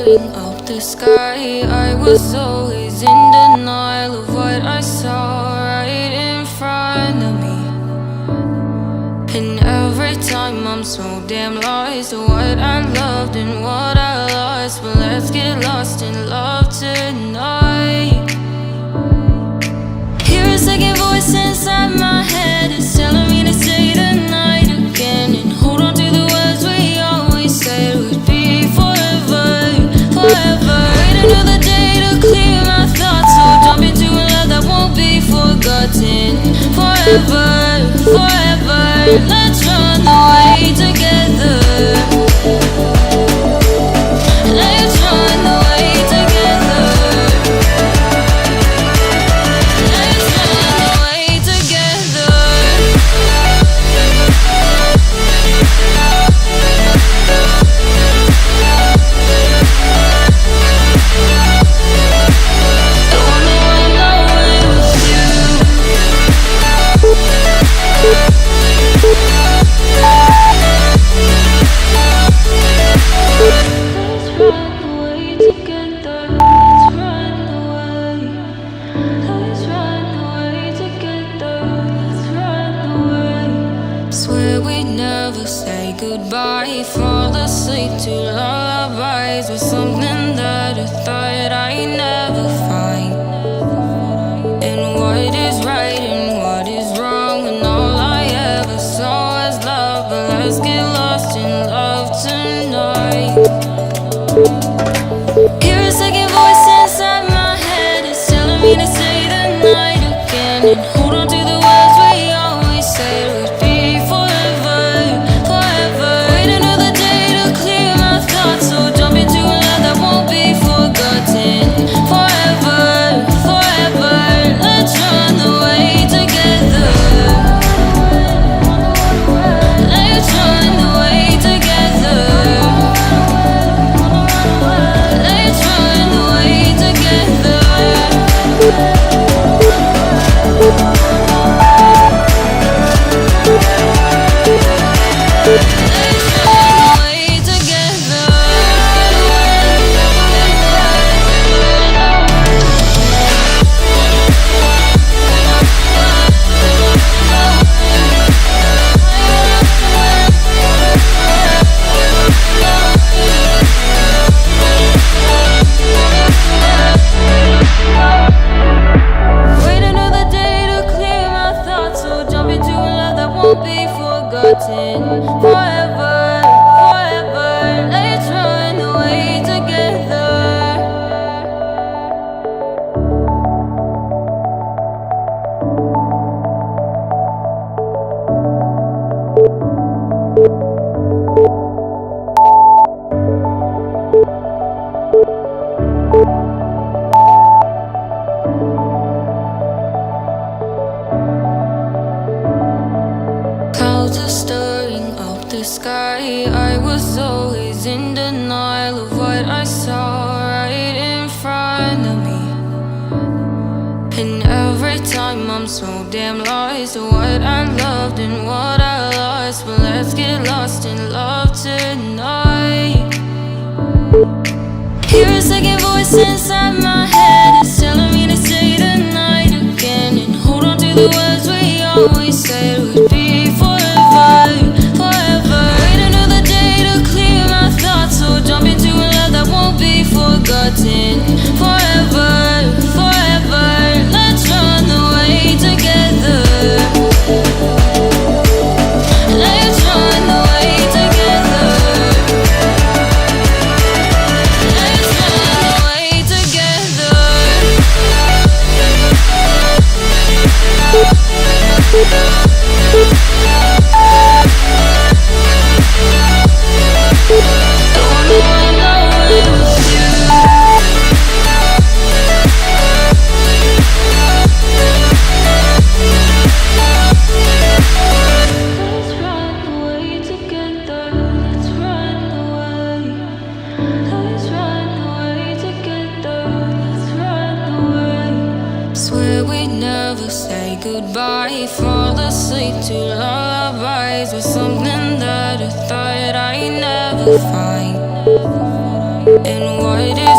staring up the sky. I was always in denial of what I saw right in front of me. And every time I'm so damn lost to what I loved and what I lost. But let's get lost in love tonight. Hear a second voice inside my head. It's telling me to say the night again and hold on to the words we always said would be forever, forever. Wait another day to clear my thoughts, so jump into a love that won't be forgotten. Forever, forever. Let's run away together. Let's run away together. Let's run away together. I wanna run away with you. Let's run away together. Let's run away. Let's run away together. Let's run away. Swear we'd never say goodbye. Fall asleep to lullabies with something that I thought I'd never find. And what is right and what is wrong, and all I ever saw was love. But let's get lost in love tonight. Hear a second voice inside my head. It's telling me to say the night again and hold on to the words we always said would be forever, forever. Wait another day to clear my thoughts, so jump into a love that won't be forgotten. Forever, forever. Let's run away together. Let's run away together. Let's run away together. Let's run away together. Wait another day to clear my thoughts, so jump into a love that won't be forgotten. Forever, forever. Let's run away together. Clouds are staring up the sky. I was always in denial of what I saw right in front of me. And every time I'm so damn lost to what I loved and what I lost. But let's get lost in love tonight. Hear a second voice inside my head. It's telling me to say the night again and hold on to the words we always said would be forever, forever. Wait another day to clear my thoughts, so jump into a love that won't be forgotten. Forever, forever. Let's run away together. Let's run away together. Let's run away together. I wanna run away with you. Let's run away together. Let's run away. Let's run away together. Let's run away. Swear we'd never say goodbye. Fall asleep to lullabies with something that I thought I'd never find. And why did